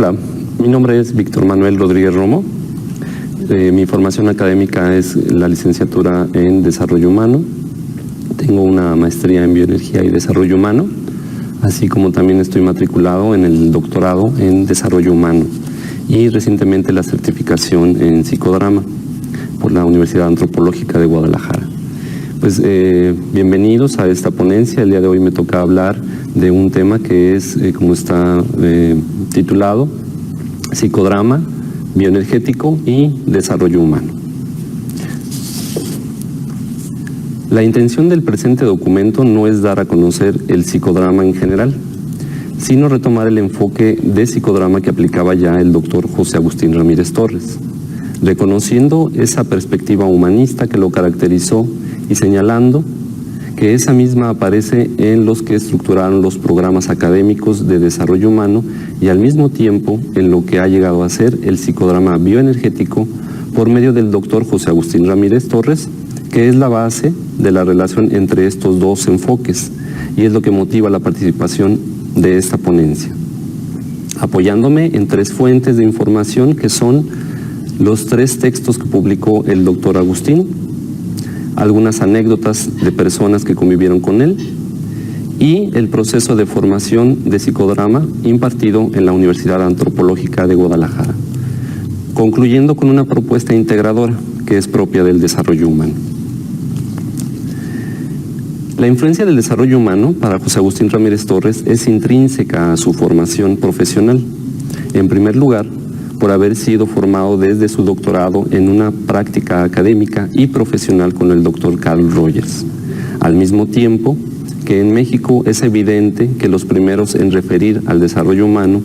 Hola, mi nombre es Víctor Manuel Rodríguez Romo. Mi formación académica es la licenciatura en Desarrollo Humano. Tengo una maestría en Bioenergía y Desarrollo Humano, así como también estoy matriculado en el doctorado en Desarrollo Humano y recientemente la certificación en Psicodrama por la Universidad Antropológica de Guadalajara. Pues bienvenidos a esta ponencia. El día de hoy me toca hablar de un tema que es, como está titulado, Psicodrama, Bioenergético y Desarrollo Humano. La intención del presente documento no es dar a conocer el psicodrama en general, sino retomar el enfoque de psicodrama que aplicaba ya el doctor José Agustín Ramírez Torres, reconociendo esa perspectiva humanista que lo caracterizó y señalando que esa misma aparece en los que estructuraron los programas académicos de desarrollo humano y al mismo tiempo en lo que ha llegado a ser el psicodrama bioenergético por medio del doctor José Agustín Ramírez Torres, que es la base de la relación entre estos dos enfoques y es lo que motiva la participación de esta ponencia, apoyándome en tres fuentes de información que son los tres textos que publicó el doctor Agustín, algunas anécdotas de personas que convivieron con él y el proceso de formación de psicodrama impartido en la Universidad Antropológica de Guadalajara, concluyendo con una propuesta integradora que es propia del desarrollo humano. La influencia del desarrollo humano para José Agustín Ramírez Torres es intrínseca a su formación profesional. En primer lugar, por haber sido formado desde su doctorado en una práctica académica y profesional con el doctor Carl Rogers. Al mismo tiempo que en México es evidente que los primeros en referir al desarrollo humano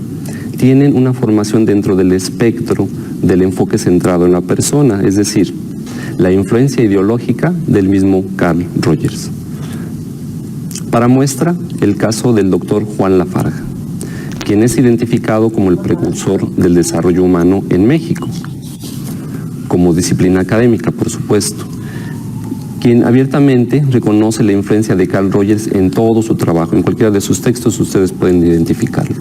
tienen una formación dentro del espectro del enfoque centrado en la persona, es decir, la influencia ideológica del mismo Carl Rogers. Para muestra, el caso del doctor Juan Lafarga, quien es identificado como el precursor del desarrollo humano en México, como disciplina académica, por supuesto, quien abiertamente reconoce la influencia de Carl Rogers en todo su trabajo. En cualquiera de sus textos ustedes pueden identificarlo.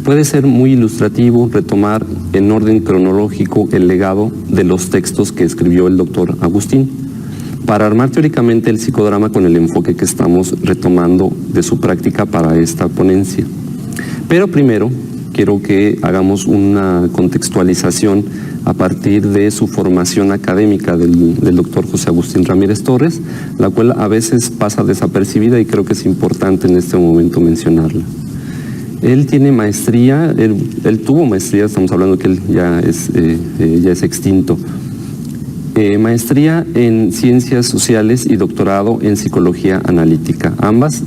Puede ser muy ilustrativo retomar en orden cronológico el legado de los textos que escribió el doctor Agustín, para armar teóricamente el psicodrama con el enfoque que estamos retomando de su práctica para esta ponencia. Pero primero quiero que hagamos una contextualización a partir de su formación académica del doctor José Agustín Ramírez Torres, la cual a veces pasa desapercibida y creo que es importante en este momento mencionarla. Él tiene maestría, él tuvo maestría, estamos hablando que él ya es extinto, maestría en Ciencias Sociales y doctorado en Psicología Analítica, ambas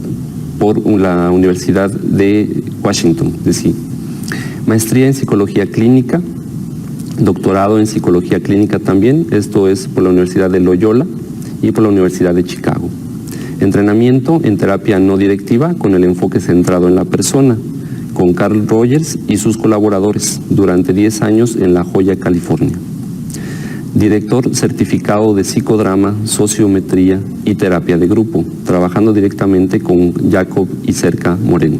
por la Universidad de Washington, D.C. Maestría en Psicología Clínica, doctorado en Psicología Clínica también, esto es por la Universidad de Loyola y por la Universidad de Chicago. Entrenamiento en terapia no directiva con el enfoque centrado en la persona, con Carl Rogers y sus colaboradores durante 10 años en La Joya, California. Director certificado de psicodrama, sociometría y terapia de grupo, trabajando directamente con Jacob y Cerca Moreno.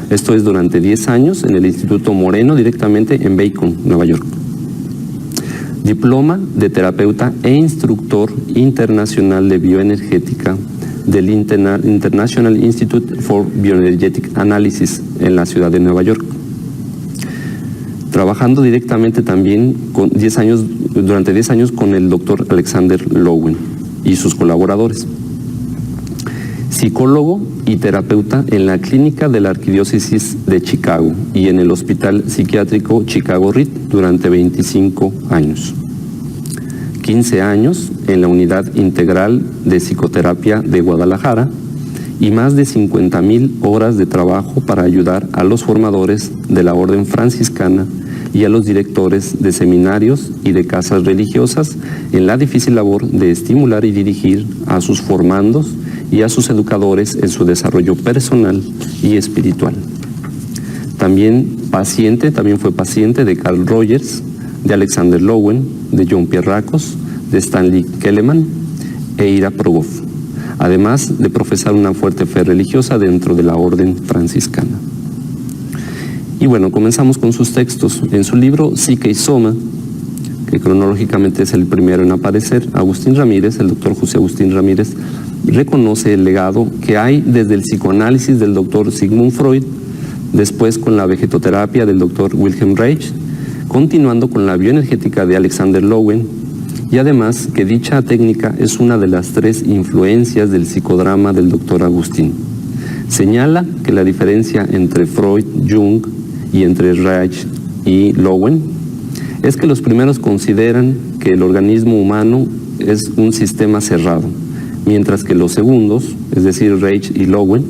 Esto es durante 10 años en el Instituto Moreno, directamente en Bacon, Nueva York. Diploma de terapeuta e instructor internacional de bioenergética del International Institute for Bioenergetic Analysis en la ciudad de Nueva York. Trabajando directamente también durante 10 años con el doctor Alexander Lowen y sus colaboradores. Psicólogo y terapeuta en la clínica de la Arquidiócesis de Chicago y en el Hospital Psiquiátrico Chicago Read durante 25 años. 15 años en la Unidad Integral de Psicoterapia de Guadalajara y más de 50,000 horas de trabajo para ayudar a los formadores de la Orden Franciscana y a los directores de seminarios y de casas religiosas en la difícil labor de estimular y dirigir a sus formandos y a sus educadores en su desarrollo personal y espiritual. También fue paciente de Carl Rogers, de Alexander Lowen, de John Pierrakos, de Stanley Keleman e Ira Progoff, además de profesar una fuerte fe religiosa dentro de la orden franciscana. Y bueno, comenzamos con sus textos. En su libro Psique y Soma, que cronológicamente es el primero en aparecer, Agustín Ramírez, el doctor José Agustín Ramírez, reconoce el legado que hay desde el psicoanálisis del doctor Sigmund Freud, después con la vegetoterapia del doctor Wilhelm Reich, continuando con la bioenergética de Alexander Lowen, y además que dicha técnica es una de las 3 influencias del psicodrama del doctor Agustín. Señala que la diferencia entre Freud, Jung y entre Reich y Lowen es que los primeros consideran que el organismo humano es un sistema cerrado, mientras que los segundos, es decir, Reich y Lowen,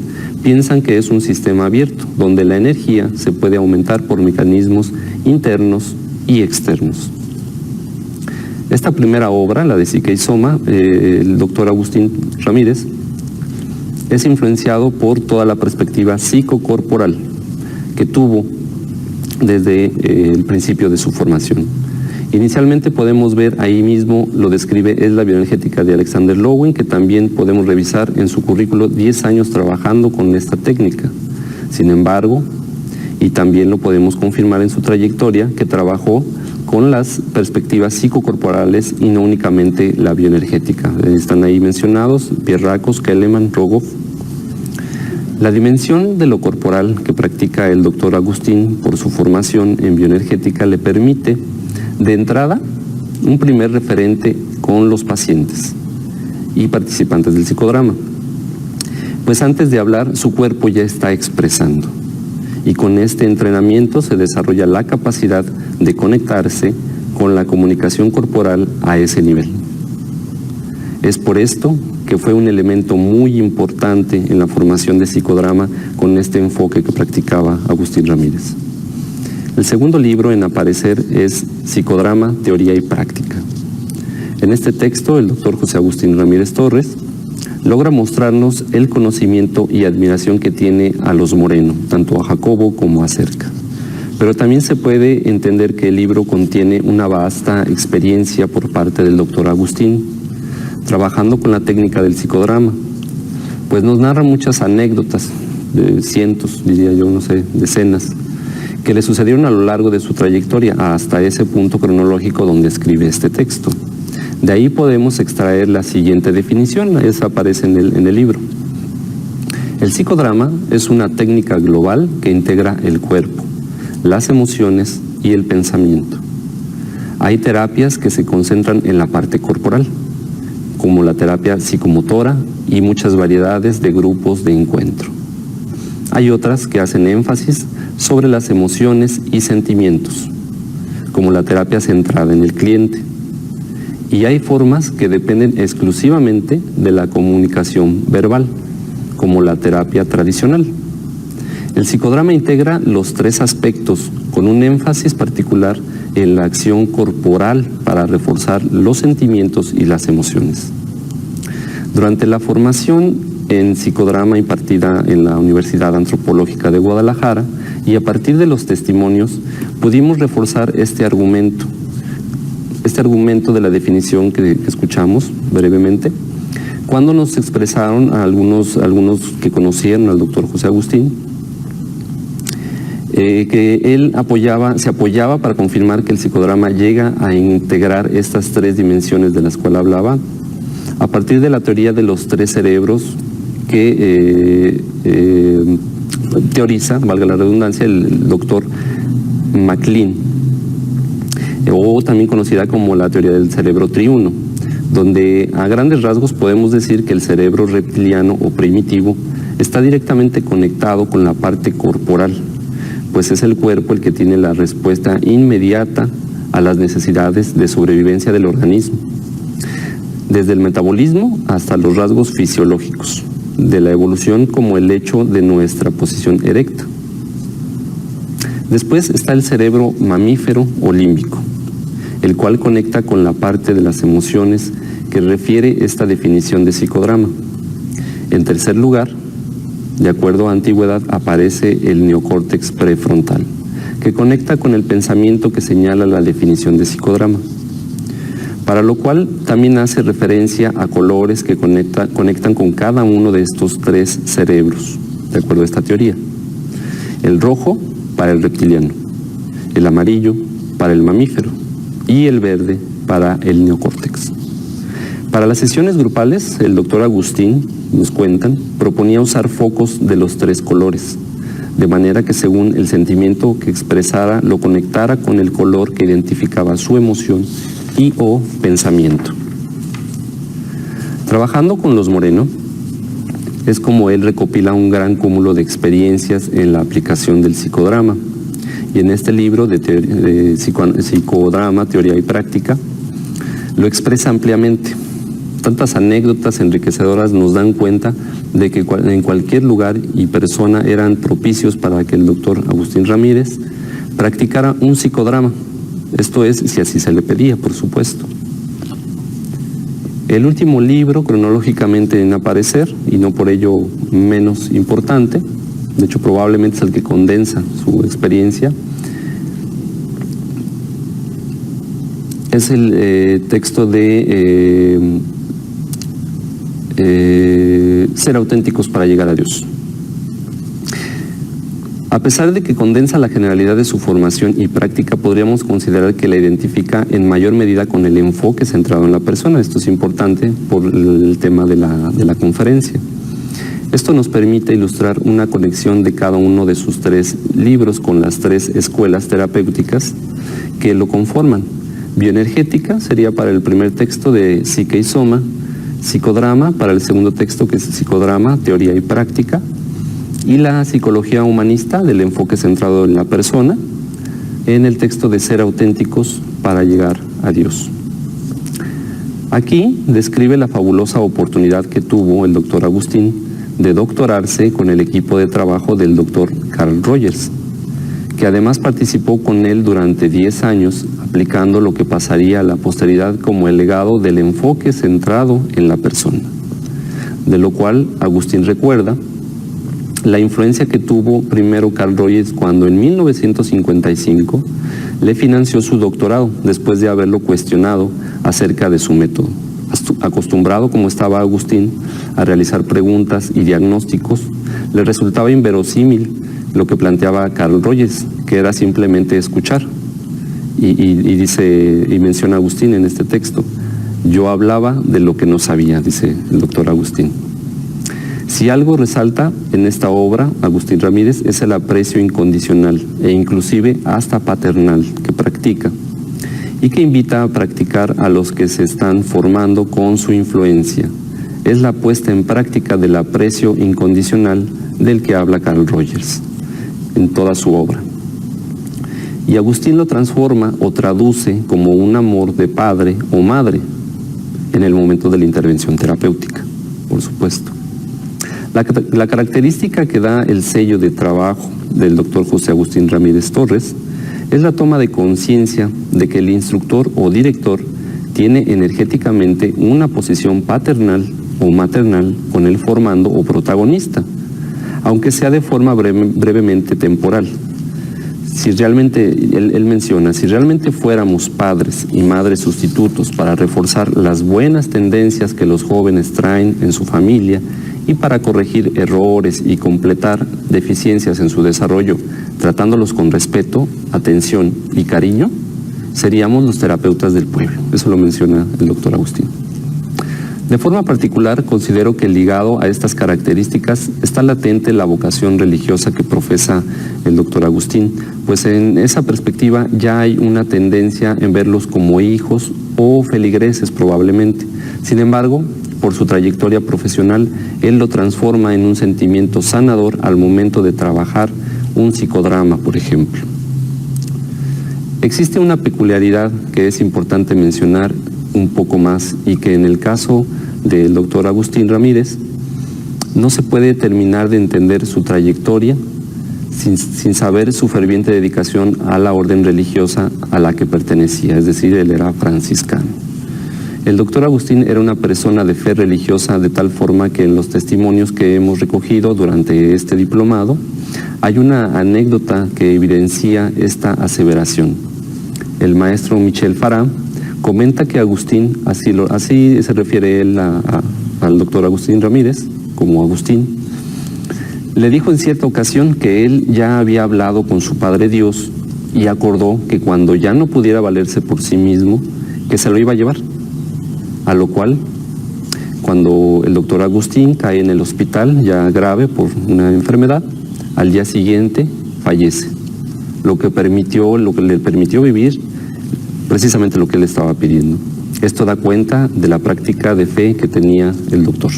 piensan que es un sistema abierto, donde la energía se puede aumentar por mecanismos internos y externos. Esta primera obra, la de Psique y Soma, el doctor Agustín Ramírez, es influenciado por toda la perspectiva psicocorporal que tuvo desde el principio de su formación. Inicialmente podemos ver ahí mismo, lo describe, es la bioenergética de Alexander Lowen, que también podemos revisar en su currículo 10 años trabajando con esta técnica. Sin embargo, y también lo podemos confirmar en su trayectoria, que trabajó con las perspectivas psicocorporales y no únicamente la bioenergética. Están ahí mencionados Pierrakos, Keleman, Rogoff. La dimensión de lo corporal que practica el doctor Agustín por su formación en bioenergética le permite, de entrada, un primer referente con los pacientes y participantes del psicodrama. Pues antes de hablar, su cuerpo ya está expresando. Y con este entrenamiento se desarrolla la capacidad de conectarse con la comunicación corporal a ese nivel. Es por esto que fue un elemento muy importante en la formación de psicodrama con este enfoque que practicaba Agustín Ramírez. El segundo libro en aparecer es Psicodrama, Teoría y Práctica. En este texto, el doctor José Agustín Ramírez Torres logra mostrarnos el conocimiento y admiración que tiene a los Moreno, tanto a Jacobo como a Cerca. Pero también se puede entender que el libro contiene una vasta experiencia por parte del doctor Agustín, trabajando con la técnica del psicodrama, pues nos narra muchas anécdotas, de cientos, diría yo, no sé, decenas, que le sucedieron a lo largo de su trayectoria hasta ese punto cronológico donde escribe este texto. De ahí podemos extraer la siguiente definición, esa aparece en el libro. El psicodrama es una técnica global que integra el cuerpo, las emociones y el pensamiento. Hay terapias que se concentran en la parte corporal, como la terapia psicomotora y muchas variedades de grupos de encuentro. Hay otras que hacen énfasis sobre las emociones y sentimientos, como la terapia centrada en el cliente. Y hay formas que dependen exclusivamente de la comunicación verbal, como la terapia tradicional. El psicodrama integra los 3 aspectos con un énfasis particular en la acción corporal para reforzar los sentimientos y las emociones. Durante la formación en psicodrama impartida en la Universidad Antropológica de Guadalajara y a partir de los testimonios pudimos reforzar este argumento de la definición que escuchamos brevemente, cuando nos expresaron a algunos que conocieron al doctor José Agustín, que él se apoyaba para confirmar que el psicodrama llega a integrar estas 3 dimensiones de las cuales hablaba, a partir de la teoría de los 3 cerebros que teoriza, valga la redundancia, el doctor MacLean, o también conocida como la teoría del cerebro triuno, donde a grandes rasgos podemos decir que el cerebro reptiliano o primitivo está directamente conectado con la parte corporal, pues es el cuerpo el que tiene la respuesta inmediata a las necesidades de sobrevivencia del organismo, desde el metabolismo hasta los rasgos fisiológicos de la evolución, como el hecho de nuestra posición erecta. Después está el cerebro mamífero o límbico, el cual conecta con la parte de las emociones que refiere esta definición de psicodrama. En tercer lugar, de acuerdo a antigüedad, aparece el neocórtex prefrontal, que conecta con el pensamiento que señala la definición de psicodrama, para lo cual también hace referencia a colores que conectan con cada uno de estos 3 cerebros, de acuerdo a esta teoría. El rojo para el reptiliano, el amarillo para el mamífero y el verde para el neocórtex. Para las sesiones grupales, el doctor Agustín, nos cuentan, proponía usar focos de los 3 colores, de manera que según el sentimiento que expresara, lo conectara con el color que identificaba su emoción y o pensamiento. Trabajando con los Moreno, es como él recopila un gran cúmulo de experiencias en la aplicación del psicodrama. Y en este libro de Psicodrama, Teoría y Práctica, lo expresa ampliamente. Tantas anécdotas enriquecedoras nos dan cuenta de que en cualquier lugar y persona eran propicios para que el doctor Agustín Ramírez practicara un psicodrama. Esto es, si así se le pedía, por supuesto. El último libro cronológicamente en aparecer, y no por ello menos importante, de hecho probablemente es el que condensa su experiencia, es el texto de Ser auténticos para llegar a Dios. A pesar de que condensa la generalidad de su formación y práctica, podríamos considerar que la identifica en mayor medida con el enfoque centrado en la persona. Esto es importante por el tema de la conferencia. Esto nos permite ilustrar una conexión de cada uno de sus 3 libros con las 3 escuelas terapéuticas que lo conforman. Bioenergética sería para el primer texto de Psique y Soma, Psicodrama para el segundo texto, que es Psicodrama, Teoría y Práctica, y la psicología humanista del enfoque centrado en la persona en el texto de Ser auténticos para llegar a Dios. Aquí describe la fabulosa oportunidad que tuvo el doctor Agustín de doctorarse con el equipo de trabajo del doctor Carl Rogers, que además participó con él durante 10 años aplicando lo que pasaría a la posteridad como el legado del enfoque centrado en la persona, de lo cual Agustín recuerda la influencia que tuvo primero Carl Rogers cuando en 1955 le financió su doctorado después de haberlo cuestionado acerca de su método. Acostumbrado como estaba Agustín a realizar preguntas y diagnósticos, le resultaba inverosímil lo que planteaba Carl Rogers, que era simplemente escuchar. Y menciona Agustín en este texto: yo hablaba de lo que no sabía, dice el doctor Agustín. Si algo resalta en esta obra, Agustín Ramírez, es el aprecio incondicional e inclusive hasta paternal que practica y que invita a practicar a los que se están formando con su influencia. Es la puesta en práctica del aprecio incondicional del que habla Carl Rogers en toda su obra. Y Agustín lo transforma o traduce como un amor de padre o madre en el momento de la intervención terapéutica, por supuesto. La característica que da el sello de trabajo del doctor José Agustín Ramírez Torres es la toma de conciencia de que el instructor o director tiene energéticamente una posición paternal o maternal con el formando o protagonista, aunque sea de forma brevemente temporal. Si realmente, él menciona, si realmente fuéramos padres y madres sustitutos para reforzar las buenas tendencias que los jóvenes traen en su familia y para corregir errores y completar deficiencias en su desarrollo, tratándolos con respeto, atención y cariño, seríamos los terapeutas del pueblo. Eso lo menciona el doctor Agustín. De forma particular, considero que ligado a estas características está latente la vocación religiosa que profesa el doctor Agustín, pues en esa perspectiva ya hay una tendencia en verlos como hijos o feligreses probablemente. Sin embargo, por su trayectoria profesional, él lo transforma en un sentimiento sanador al momento de trabajar un psicodrama, por ejemplo. Existe una peculiaridad que es importante mencionar un poco más y que en el caso del doctor Agustín Ramírez no se puede terminar de entender su trayectoria sin saber su ferviente dedicación a la orden religiosa a la que pertenecía, es decir, él era franciscano. El doctor Agustín era una persona de fe religiosa de tal forma que en los testimonios que hemos recogido durante este diplomado hay una anécdota que evidencia esta aseveración. El maestro Michel Farah comenta que Agustín, así se refiere él al doctor Agustín Ramírez, como Agustín, Le dijo en cierta ocasión que él ya había hablado con su Padre Dios y acordó que cuando ya no pudiera valerse por sí mismo, que se lo iba a llevar. A lo cual, cuando el doctor Agustín cae en el hospital, ya grave por una enfermedad, al día siguiente fallece, lo que le permitió vivir precisamente lo que él estaba pidiendo. Esto da cuenta de la práctica de fe que tenía el doctor.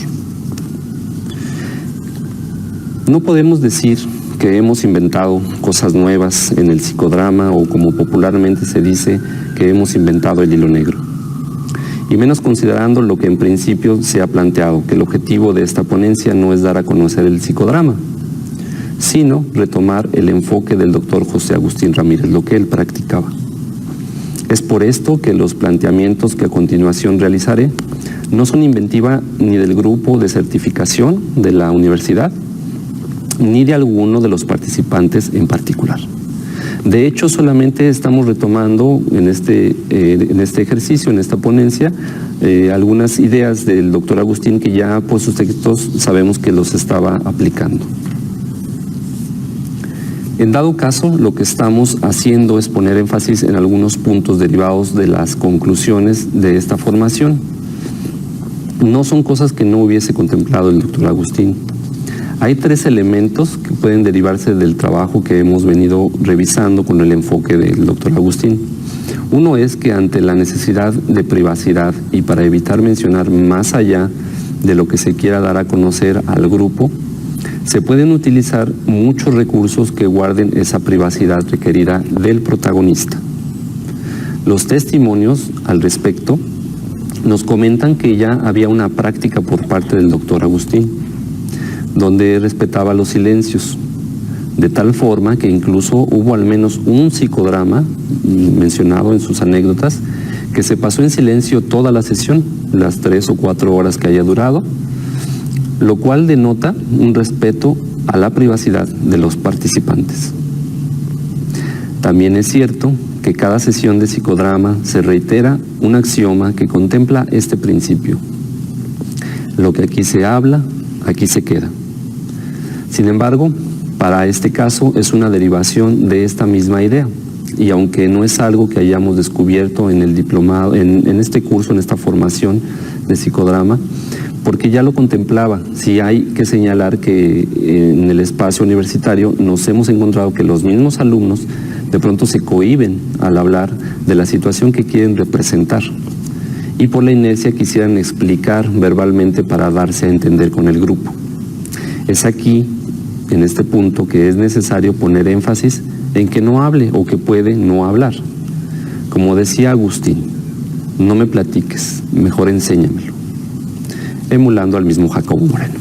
No podemos decir que hemos inventado cosas nuevas en el psicodrama o, como popularmente se dice, que hemos inventado el hilo negro. Y menos considerando lo que en principio se ha planteado, que el objetivo de esta ponencia no es dar a conocer el psicodrama, sino retomar el enfoque del doctor José Agustín Ramírez, lo que él practicaba. Es por esto que los planteamientos que a continuación realizaré no son inventiva ni del grupo de certificación de la universidad, ni de alguno de los participantes en particular. De hecho, solamente estamos retomando en este ejercicio, en esta ponencia, algunas ideas del doctor Agustín que ya por sus textos sabemos que los estaba aplicando. En dado caso, lo que estamos haciendo es poner énfasis en algunos puntos derivados de las conclusiones de esta formación. No son cosas que no hubiese contemplado el doctor Agustín. Hay 3 elementos que pueden derivarse del trabajo que hemos venido revisando con el enfoque del doctor Agustín. Uno es que ante la necesidad de privacidad y para evitar mencionar más allá de lo que se quiera dar a conocer al grupo, se pueden utilizar muchos recursos que guarden esa privacidad requerida del protagonista. Los testimonios al respecto nos comentan que ya había una práctica por parte del doctor Agustín, donde respetaba los silencios, de tal forma que incluso hubo al menos un psicodrama mencionado en sus anécdotas que se pasó en silencio toda la sesión, las 3 o 4 horas que haya durado, lo cual denota un respeto a la privacidad de los participantes. También es cierto que cada sesión de psicodrama se reitera un axioma que contempla este principio: lo que aquí se habla, aquí se queda. Sin embargo, para este caso es una derivación de esta misma idea, y aunque no es algo que hayamos descubierto en el diplomado, en este curso, en esta formación de psicodrama, porque ya lo contemplaba, sí hay que señalar que en el espacio universitario nos hemos encontrado que los mismos alumnos de pronto se cohíben al hablar de la situación que quieren representar, y por la inercia quisieran explicar verbalmente para darse a entender con el grupo. Es aquí, en este punto, que es necesario poner énfasis en que no hable o que puede no hablar. Como decía Agustín, no me platiques, mejor enséñamelo, emulando al mismo Jacobo Moreno.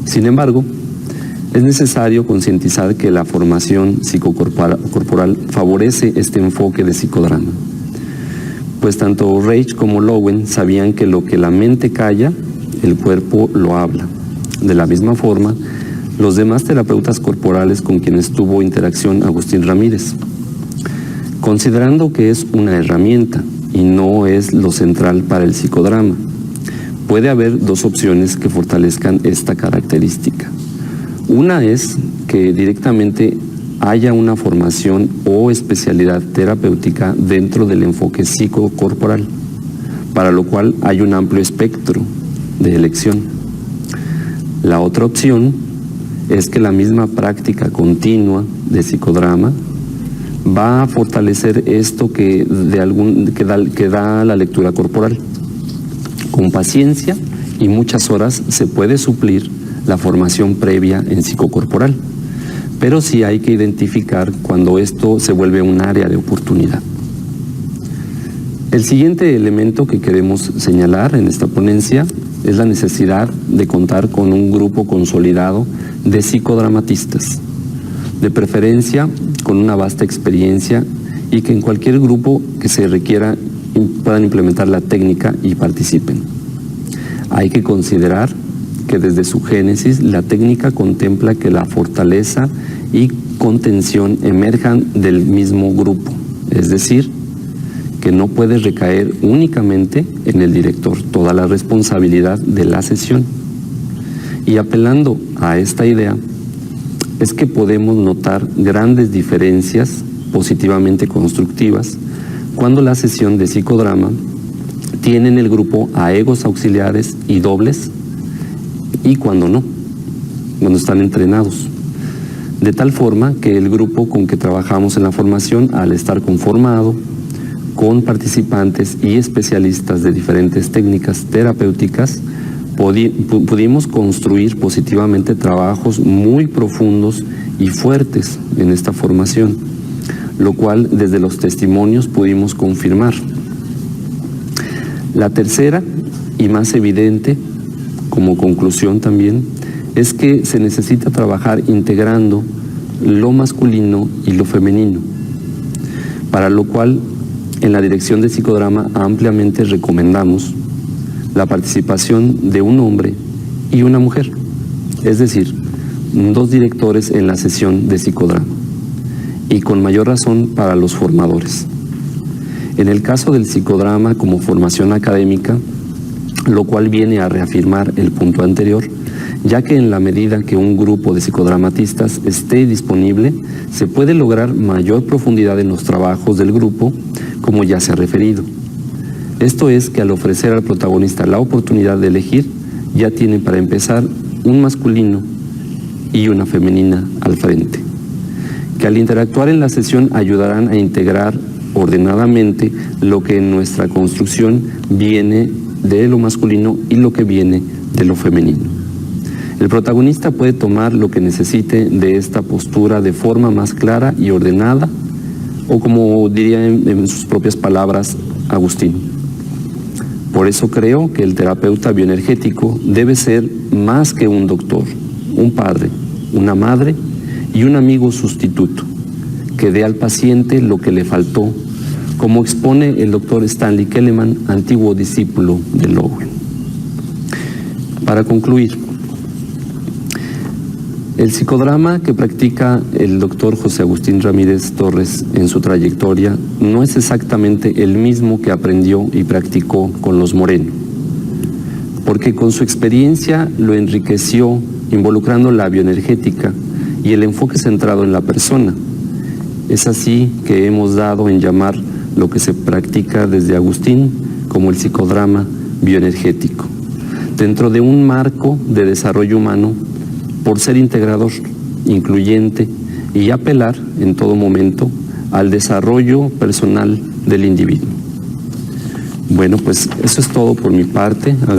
Sin embargo, es necesario concientizar que la formación psicocorporal favorece este enfoque de psicodrama, pues tanto Reich como Lowen sabían que lo que la mente calla, el cuerpo lo habla. De la misma forma, los demás terapeutas corporales con quienes tuvo interacción Agustín Ramírez, considerando que es una herramienta y no es lo central para el psicodrama, puede haber 2 opciones que fortalezcan esta característica. Una es que directamente haya una formación o especialidad terapéutica dentro del enfoque psicocorporal, para lo cual hay un amplio espectro de elección. La otra opción es que la misma práctica continua de psicodrama va a fortalecer esto que da la lectura corporal. Con paciencia y muchas horas se puede suplir la formación previa en psicocorporal, pero sí hay que identificar cuando esto se vuelve un área de oportunidad. El siguiente elemento que queremos señalar en esta ponencia es la necesidad de contar con un grupo consolidado de psicodramatistas, de preferencia con una vasta experiencia, y que en cualquier grupo que se requiera puedan implementar la técnica y participen. Hay que considerar que desde su génesis la técnica contempla que la fortaleza y contención emerjan del mismo grupo, es decir, que no puede recaer únicamente en el director toda la responsabilidad de la sesión. Y apelando a esta idea, es que podemos notar grandes diferencias positivamente constructivas cuando la sesión de psicodrama tiene en el grupo a egos auxiliares y dobles y cuando no, cuando están entrenados. De tal forma que el grupo con que trabajamos en la formación, al estar conformado con participantes y especialistas de diferentes técnicas terapéuticas, pudimos construir positivamente trabajos muy profundos y fuertes en esta formación, lo cual desde los testimonios pudimos confirmar. La tercera y más evidente, como conclusión también, es que se necesita trabajar integrando lo masculino y lo femenino, para lo cual en la dirección de psicodrama ampliamente recomendamos la participación de un hombre y una mujer, es decir, 2 directores en la sesión de psicodrama, y con mayor razón para los formadores. En el caso del psicodrama como formación académica, lo cual viene a reafirmar el punto anterior, ya que en la medida que un grupo de psicodramatistas esté disponible, se puede lograr mayor profundidad en los trabajos del grupo, como ya se ha referido. Esto es que al ofrecer al protagonista la oportunidad de elegir, ya tiene para empezar un masculino y una femenina al frente, que al interactuar en la sesión ayudarán a integrar ordenadamente lo que en nuestra construcción viene de lo masculino y lo que viene de lo femenino. El protagonista puede tomar lo que necesite de esta postura de forma más clara y ordenada, o como diría en sus propias palabras Agustín. Por eso creo que el terapeuta bioenergético debe ser más que un doctor, un padre, una madre y un amigo sustituto, que dé al paciente lo que le faltó, como expone el doctor Stanley Keleman, antiguo discípulo de Lowen. Para concluir, el psicodrama que practica el doctor José Agustín Ramírez Torres en su trayectoria no es exactamente el mismo que aprendió y practicó con los Moreno, porque con su experiencia lo enriqueció involucrando la bioenergética y el enfoque centrado en la persona. Es así que hemos dado en llamar lo que se practica desde Agustín como el psicodrama bioenergético, dentro de un marco de desarrollo humano, por ser integrador, incluyente y apelar en todo momento al desarrollo personal del individuo. Bueno, pues eso es todo por mi parte.